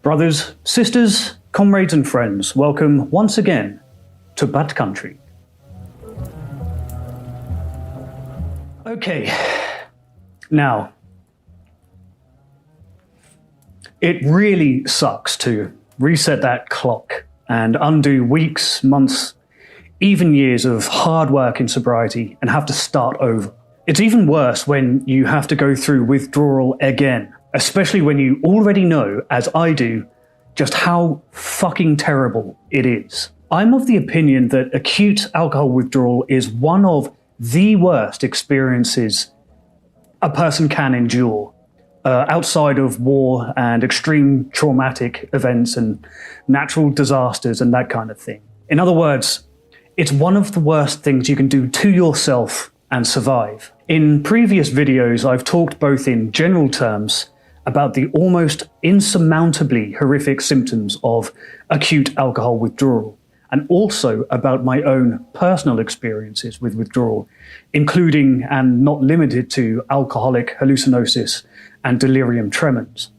Brothers, sisters, comrades and friends, welcome once again to Bad Country. Okay, now, it really sucks to reset that clock and undo weeks, months, even years of hard work in sobriety and have to start over. It's even worse when you have to go through withdrawal again, especially when you already know, as I do, just how fucking terrible it is. I'm of the opinion that acute alcohol withdrawal is one of the worst experiences a person can endure, outside of war and extreme traumatic events and natural disasters and that kind of thing. In other words, it's one of the worst things you can do to yourself and survive. In previous videos, I've talked both in general terms about the almost insurmountably horrific symptoms of acute alcohol withdrawal, and also about my own personal experiences with withdrawal, including and not limited to alcoholic hallucinosis and delirium tremens.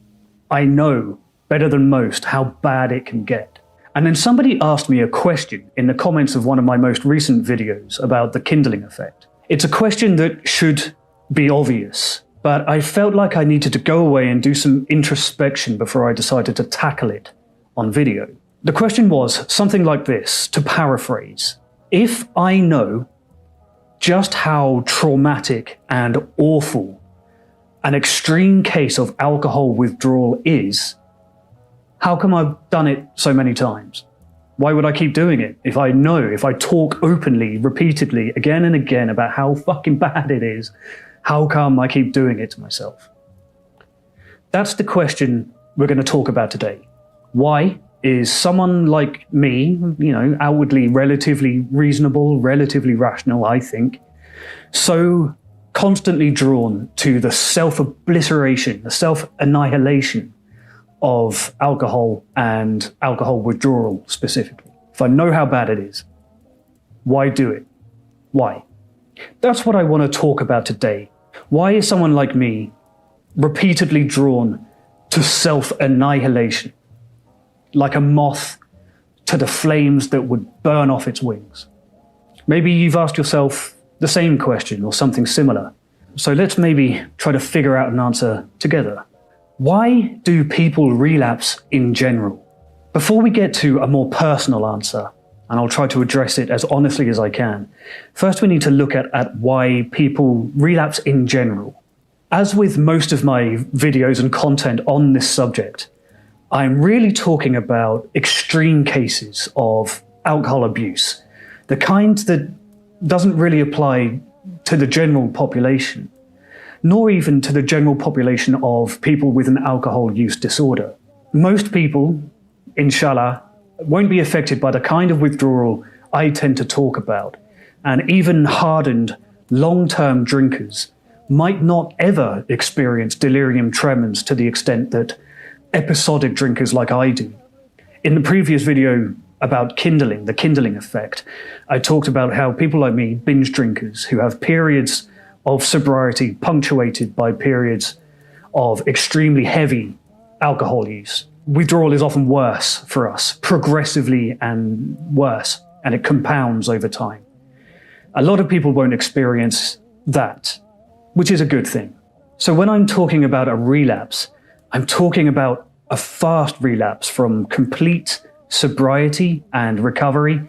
I know better than most how bad it can get. And then somebody asked me a question in the comments of one of my most recent videos about the kindling effect. It's a question that should be obvious, but I felt like I needed to go away and do some introspection before I decided to tackle it on video. The question was something like this, to paraphrase. If I know just how traumatic and awful an extreme case of alcohol withdrawal is, how come I've done it so many times? Why would I keep doing it? If I talk openly, repeatedly, again and again about how fucking bad it is, how come I keep doing it to myself? That's the question we're going to talk about today. Why is someone like me, outwardly relatively reasonable, relatively rational, I think, so constantly drawn to the self-obliteration, the self-annihilation of alcohol and alcohol withdrawal specifically? If I know how bad it is, why do it? Why? That's what I want to talk about today. Why is someone like me repeatedly drawn to self-annihilation, like a moth to the flames that would burn off its wings? Maybe you've asked yourself the same question or something similar. So let's maybe try to figure out an answer together. Why do people relapse in general? Before we get to a more personal answer, and I'll try to address it as honestly as I can, first we need to look at why people relapse in general. As with most of my videos and content on this subject, I'm really talking about extreme cases of alcohol abuse, the kind that doesn't really apply to the general population, nor even to the general population of people with an alcohol use disorder. Most people, inshallah, won't be affected by the kind of withdrawal I tend to talk about, and even hardened, long-term drinkers might not ever experience delirium tremens to the extent that episodic drinkers like I do. In the previous video about kindling, the kindling effect, I talked about how people like me, binge drinkers, who have periods of sobriety punctuated by periods of extremely heavy alcohol use. Withdrawal is often worse for us, progressively and worse, and it compounds over time. A lot of people won't experience that, which is a good thing. So when I'm talking about a relapse, I'm talking about a fast relapse from complete sobriety and recovery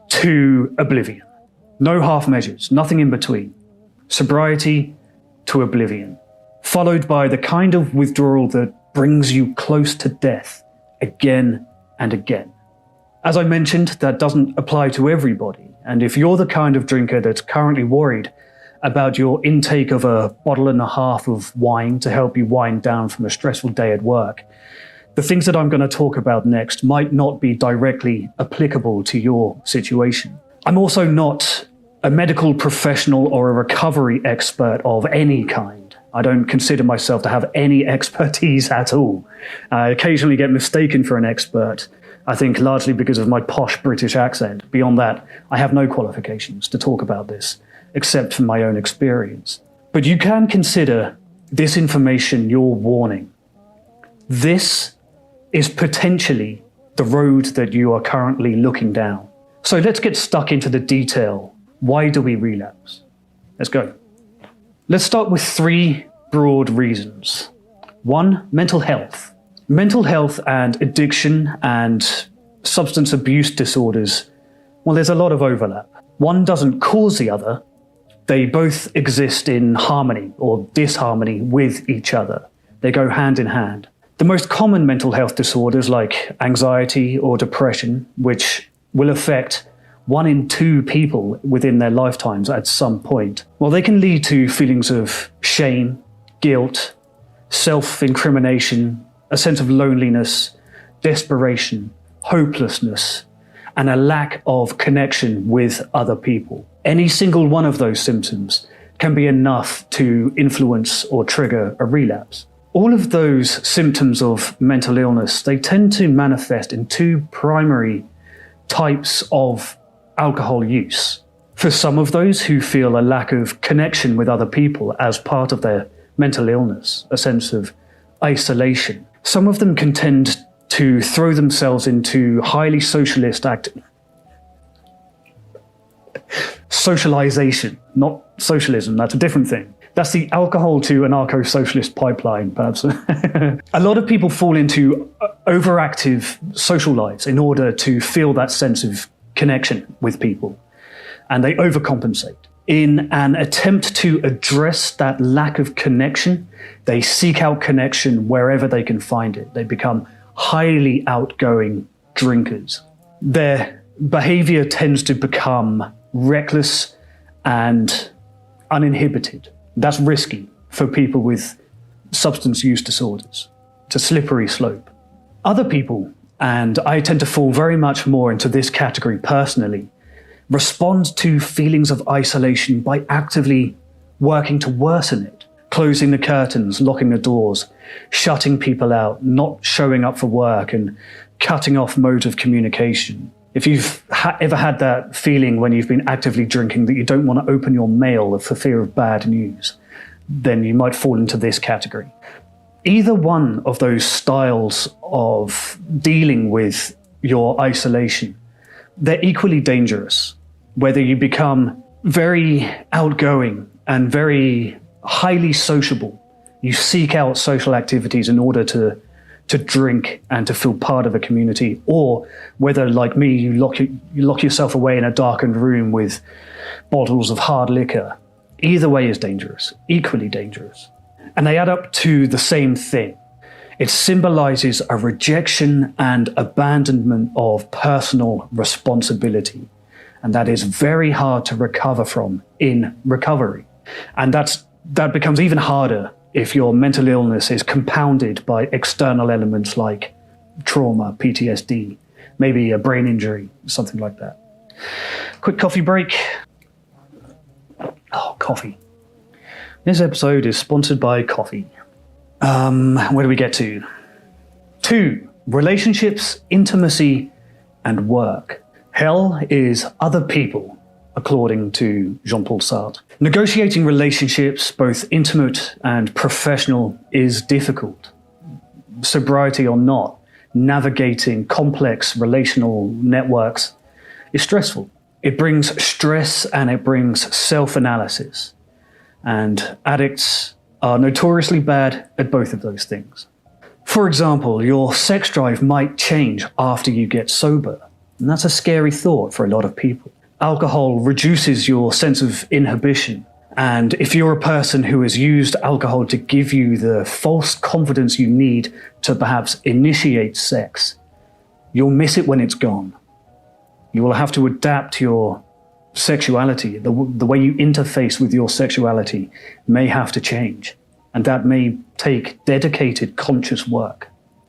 to oblivion. No half measures, nothing in between. Sobriety to oblivion, followed by the kind of withdrawal that brings you close to death again and again. As I mentioned, that doesn't apply to everybody, and if you're the kind of drinker that's currently worried about your intake of a bottle and a half of wine to help you wind down from a stressful day at work, the things that I'm going to talk about next might not be directly applicable to your situation. I'm also not a medical professional or a recovery expert of any kind. I don't consider myself to have any expertise at all. I occasionally get mistaken for an expert, I think largely because of my posh British accent. Beyond that, I have no qualifications to talk about this, except from my own experience. But you can consider this information your warning. This is potentially the road that you are currently looking down. So let's get stuck into the detail. Why do we relapse? Let's go. Let's start with 3 broad reasons. 1, mental health. Mental health and addiction and substance abuse disorders, well, there's a lot of overlap. One doesn't cause the other. They both exist in harmony or disharmony with each other. They go hand in hand. The most common mental health disorders like anxiety or depression, which will affect 1 in 2 people within their lifetimes at some point, well, they can lead to feelings of shame, guilt, self-incrimination, a sense of loneliness, desperation, hopelessness, and a lack of connection with other people. Any single one of those symptoms can be enough to influence or trigger a relapse. All of those symptoms of mental illness, they tend to manifest in 2 primary types of alcohol use. For some of those who feel a lack of connection with other people as part of their mental illness, a sense of isolation, some of them can tend to throw themselves into highly socialization, not socialism, that's a different thing. That's the alcohol to anarcho-socialist pipeline, perhaps. A lot of people fall into overactive social lives in order to feel that sense of connection with people, and they overcompensate. In an attempt to address that lack of connection, they seek out connection wherever they can find it. They become highly outgoing drinkers. Their behavior tends to become reckless and uninhibited. That's risky for people with substance use disorders. It's a slippery slope. Other people, and I tend to fall very much more into this category personally, respond to feelings of isolation by actively working to worsen it, closing the curtains, locking the doors, shutting people out, not showing up for work, and cutting off modes of communication. If you've ever had that feeling when you've been actively drinking that you don't want to open your mail for fear of bad news, then you might fall into this category. Either one of those styles of dealing with your isolation, they're equally dangerous. Whether you become very outgoing and very highly sociable, you seek out social activities in order to drink and to feel part of a community, or whether, like me, you lock yourself away in a darkened room with bottles of hard liquor. Either way is dangerous, equally dangerous. And they add up to the same thing. It symbolizes a rejection and abandonment of personal responsibility. And that is very hard to recover from in recovery. And that becomes even harder if your mental illness is compounded by external elements like trauma, PTSD, maybe a brain injury, something like that. Quick coffee break. Oh, coffee. This episode is sponsored by coffee. Where do we get to? 2, relationships, intimacy, and work. Hell is other people, according to Jean-Paul Sartre. Negotiating relationships, both intimate and professional, is difficult. Sobriety or not, navigating complex relational networks is stressful. It brings stress and it brings self-analysis. And addicts are notoriously bad at both of those things. For example, your sex drive might change after you get sober. And that's a scary thought for a lot of people. Alcohol reduces your sense of inhibition. And if you're a person who has used alcohol to give you the false confidence you need to perhaps initiate sex, you'll miss it when it's gone. You will have to adapt your sexuality. The way you interface with your sexuality may have to change. And that may take dedicated, conscious work.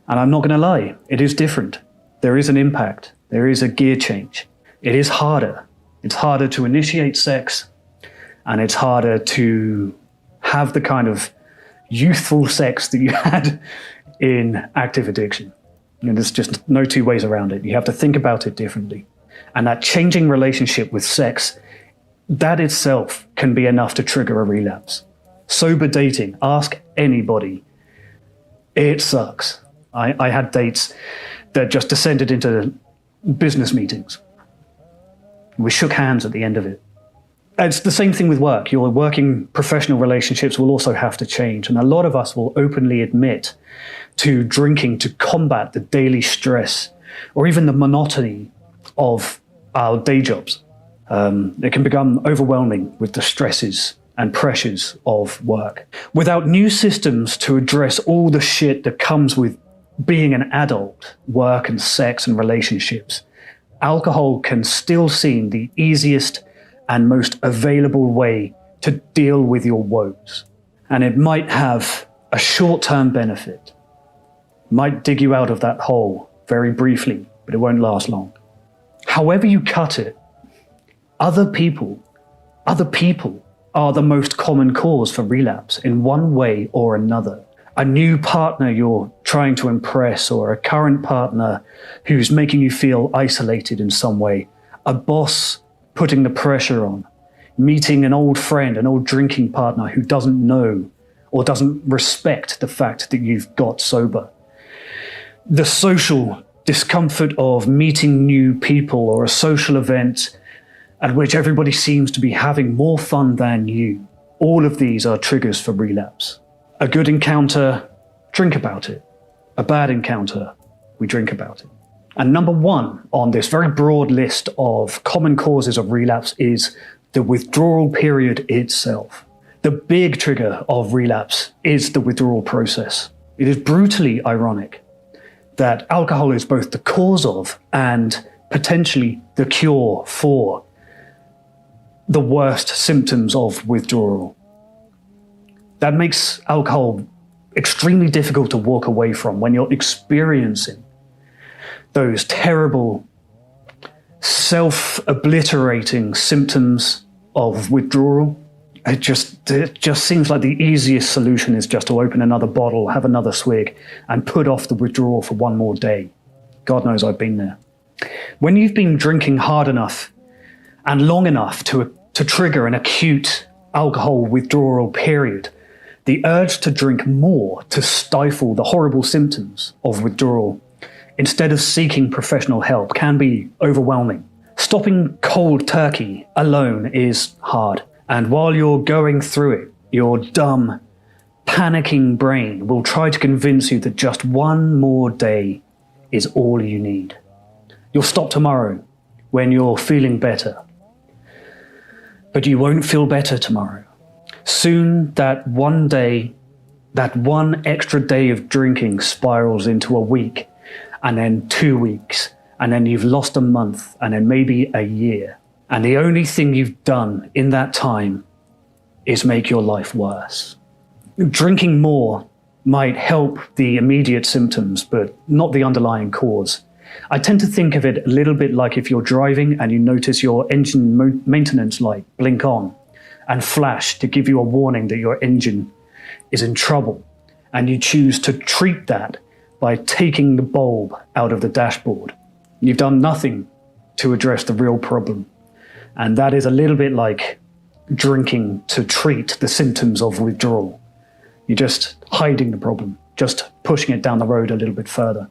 And I'm not going to lie, it is different. There is an impact. There is a gear change. It is harder. It's harder to initiate sex, and it's harder to have the kind of youthful sex that you had in active addiction. And there's just no 2 ways around it. You have to think about it differently. And that changing relationship with sex, that itself can be enough to trigger a relapse. Sober dating, ask anybody. It sucks. I had dates that just descended into business meetings. We shook hands at the end of it. It's the same thing with work. Your working professional relationships will also have to change. And a lot of us will openly admit to drinking to combat the daily stress or even the monotony of our day jobs. It can become overwhelming with the stresses and pressures of work. Without new systems to address all the shit that comes with being an adult, work and sex and relationships, alcohol can still seem the easiest and most available way to deal with your woes. And it might have a short-term benefit, might dig you out of that hole very briefly, but it won't last long. However you cut it, other people are the most common cause for relapse in one way or another. A new partner you're trying to impress, or a current partner who's making you feel isolated in some way, a boss putting the pressure on, meeting an old friend, an old drinking partner who doesn't know or doesn't respect the fact that you've got sober. The social discomfort of meeting new people or a social event at which everybody seems to be having more fun than you. All of these are triggers for relapse. A good encounter, drink about it. A bad encounter, we drink about it. And number one on this very broad list of common causes of relapse is the withdrawal period itself. The big trigger of relapse is the withdrawal process. It is brutally ironic that alcohol is both the cause of and potentially the cure for the worst symptoms of withdrawal. That makes alcohol extremely difficult to walk away from when you're experiencing those terrible, self-obliterating symptoms of withdrawal. It just seems like the easiest solution is just to open another bottle, have another swig, and put off the withdrawal for one more day. God knows I've been there. When you've been drinking hard enough and long enough to trigger an acute alcohol withdrawal period, the urge to drink more to stifle the horrible symptoms of withdrawal instead of seeking professional help can be overwhelming. Stopping cold turkey alone is hard. And while you're going through it, your dumb, panicking brain will try to convince you that just one more day is all you need. You'll stop tomorrow when you're feeling better. But you won't feel better tomorrow. Soon that one day, that one extra day of drinking spirals into a week, and then 2 weeks, and then you've lost a month, and then maybe a year. And the only thing you've done in that time is make your life worse. Drinking more might help the immediate symptoms, but not the underlying cause. I tend to think of it a little bit like if you're driving and you notice your engine maintenance light blink on and flash to give you a warning that your engine is in trouble, and you choose to treat that by taking the bulb out of the dashboard. You've done nothing to address the real problem. And that is a little bit like drinking to treat the symptoms of withdrawal. You're just hiding the problem, just pushing it down the road a little bit further.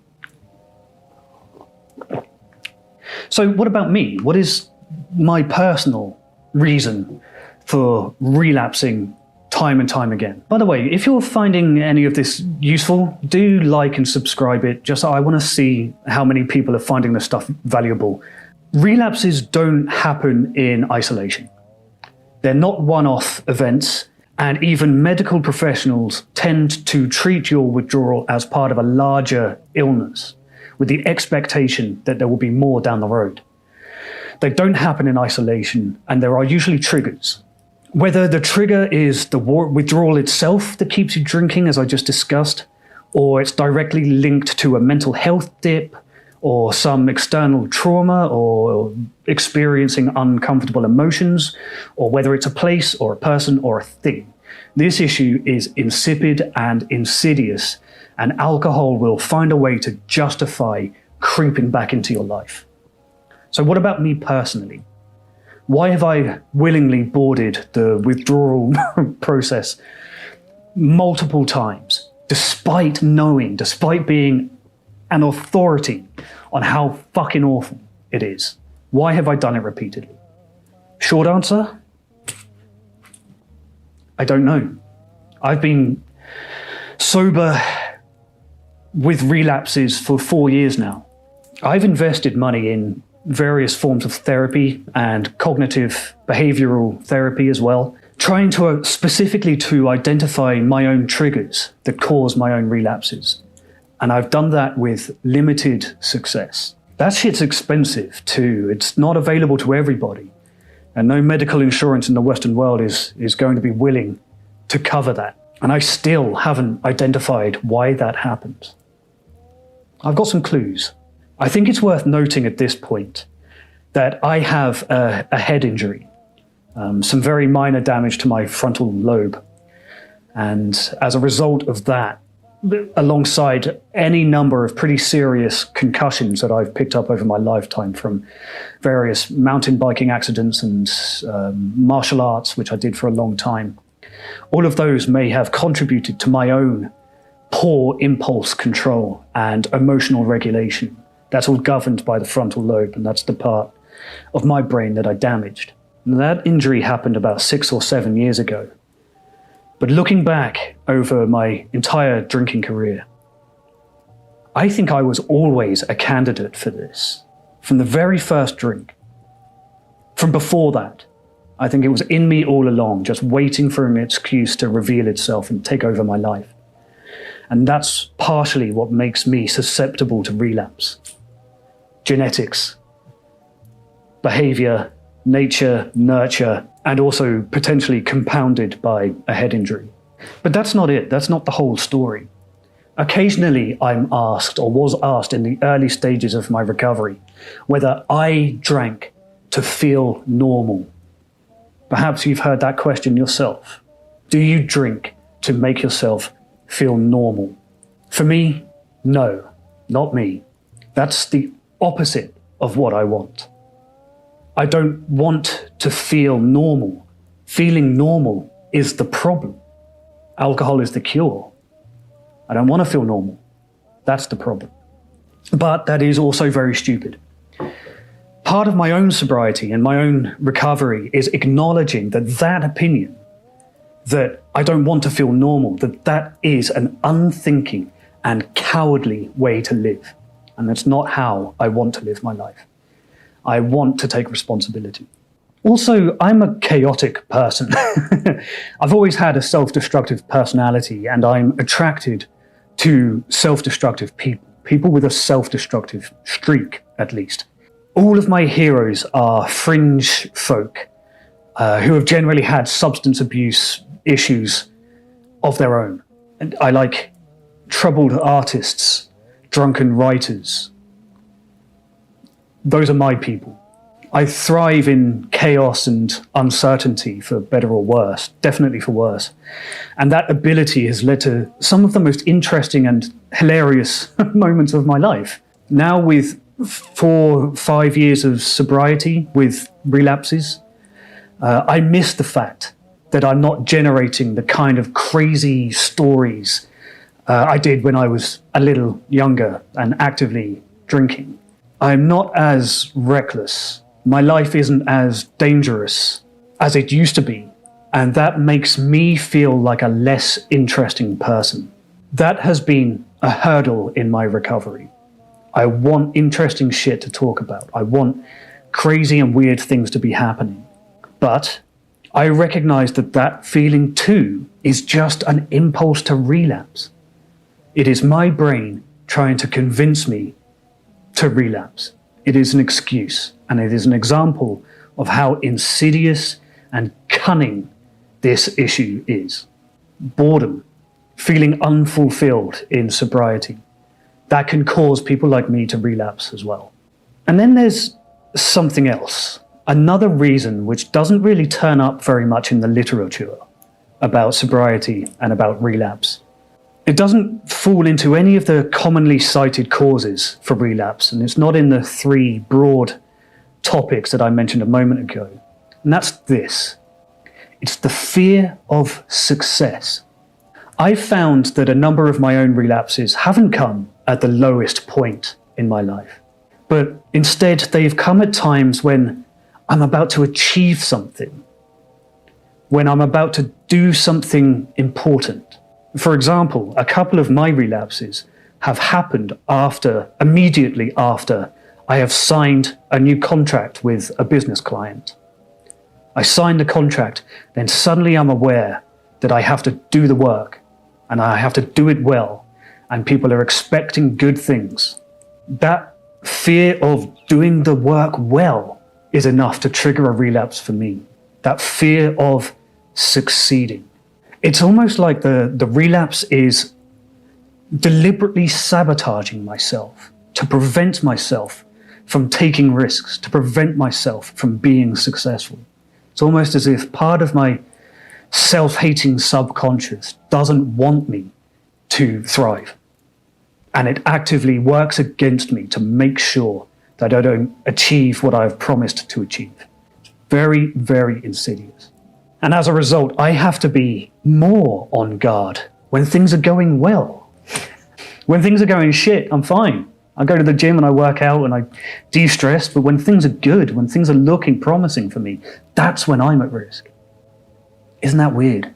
So what about me? What is my personal reason for relapsing time and time again? By the way, if you're finding any of this useful, do like and subscribe it. Just I want to see how many people are finding this stuff valuable. Relapses don't happen in isolation. They're not one-off events, and even medical professionals tend to treat your withdrawal as part of a larger illness, with the expectation that there will be more down the road. They don't happen in isolation, and there are usually triggers. Whether the trigger is the withdrawal itself that keeps you drinking, as I just discussed, or it's directly linked to a mental health dip, or some external trauma, or experiencing uncomfortable emotions, or whether it's a place or a person or a thing. This issue is insipid and insidious, and alcohol will find a way to justify creeping back into your life. So what about me personally? Why have I willingly boarded the withdrawal process multiple times despite being an authority on how fucking awful it is. Why have I done it repeatedly? Short answer? I don't know. I've been sober with relapses for 4 years now. I've invested money in various forms of therapy and cognitive behavioral therapy as well, trying to specifically to identify my own triggers that cause my own relapses. And I've done that with limited success. That shit's expensive too. It's not available to everybody. And no medical insurance in the Western world is going to be willing to cover that. And I still haven't identified why that happened. I've got some clues. I think it's worth noting at this point that I have a head injury, some very minor damage to my frontal lobe. And as a result of that, alongside any number of pretty serious concussions that I've picked up over my lifetime from various mountain biking accidents and martial arts, which I did for a long time, all of those may have contributed to my own poor impulse control and emotional regulation. That's all governed by the frontal lobe, and that's the part of my brain that I damaged. And that injury happened about 6 or 7 years ago. But looking back over my entire drinking career, I think I was always a candidate for this. From the very first drink. From before that, I think it was in me all along, just waiting for an excuse to reveal itself and take over my life. And that's partially what makes me susceptible to relapse. Genetics, behavior, nature, nurture, and also potentially compounded by a head injury. But that's not it. That's not the whole story. Occasionally, I'm asked, or was asked in the early stages of my recovery, whether I drank to feel normal. Perhaps you've heard that question yourself. Do you drink to make yourself feel normal? For me, no, not me. That's the opposite of what I want. I don't want to feel normal. Feeling normal is the problem. Alcohol is the cure. I don't want to feel normal. That's the problem. But that is also very stupid. Part of my own sobriety and my own recovery is acknowledging that opinion, that I don't want to feel normal, that is an unthinking and cowardly way to live. And that's not how I want to live my life. I want to take responsibility. Also, I'm a chaotic person. I've always had a self-destructive personality, and I'm attracted to self-destructive people, people with a self-destructive streak, at least. All of my heroes are fringe folk who have generally had substance abuse issues of their own. And I like troubled artists, drunken writers. Those are my people. I thrive in chaos and uncertainty, for better or worse, definitely for worse. And that ability has led to some of the most interesting and hilarious moments of my life. Now with 4-5 years of sobriety with relapses, I miss the fact that I'm not generating the kind of crazy stories I did when I was a little younger and actively drinking. I'm not as reckless. My life isn't as dangerous as it used to be, and that makes me feel like a less interesting person. That has been a hurdle in my recovery. I want interesting shit to talk about. I want crazy and weird things to be happening. But I recognize that feeling too is just an impulse to relapse. It is my brain trying to convince me to relapse. It is an excuse, and it is an example of how insidious and cunning this issue is. Boredom, feeling unfulfilled in sobriety, that can cause people like me to relapse as well. And then there's something else, another reason which doesn't really turn up very much in the literature about sobriety and about relapse. It doesn't fall into any of the commonly cited causes for relapse, and it's not in the 3 broad topics that I mentioned a moment ago. And that's this. It's the fear of success. I've found that a number of my own relapses haven't come at the lowest point in my life, but instead they've come at times when I'm about to achieve something, when I'm about to do something important. For example, a couple of my relapses have happened immediately after I have signed a new contract with a business client. I sign the contract, then suddenly I'm aware that I have to do the work, and I have to do it well, and people are expecting good things. That fear of doing the work well is enough to trigger a relapse for me. That fear of succeeding. It's almost like the relapse is deliberately sabotaging myself to prevent myself from taking risks, to prevent myself from being successful. It's almost as if part of my self-hating subconscious doesn't want me to thrive. And it actively works against me to make sure that I don't achieve what I've promised to achieve. It's very, very insidious. And as a result, I have to be more on guard when things are going well. When things are going shit, I'm fine. I go to the gym and I work out and I de-stress, but when things are good, when things are looking promising for me, that's when I'm at risk. Isn't that weird?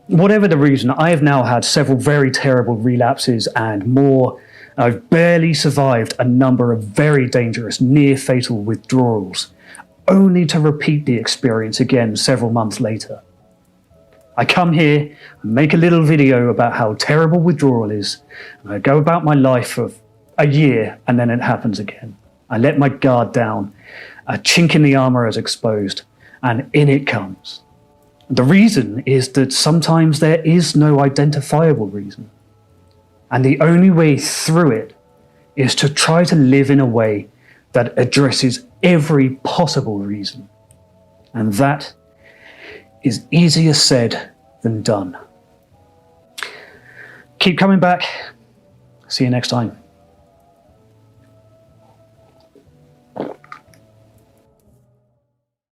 Whatever the reason, I have now had several very terrible relapses and more. I've barely survived a number of very dangerous, near-fatal withdrawals, only to repeat the experience again several months later. I come here and make a little video about how terrible withdrawal is, and I go about my life for a year, and then it happens again. I let my guard down, a chink in the armor is exposed, and in it comes. The reason is that sometimes there is no identifiable reason. And the only way through it is to try to live in a way that addresses every possible reason. And that is easier said than done. Keep coming back. See you next time.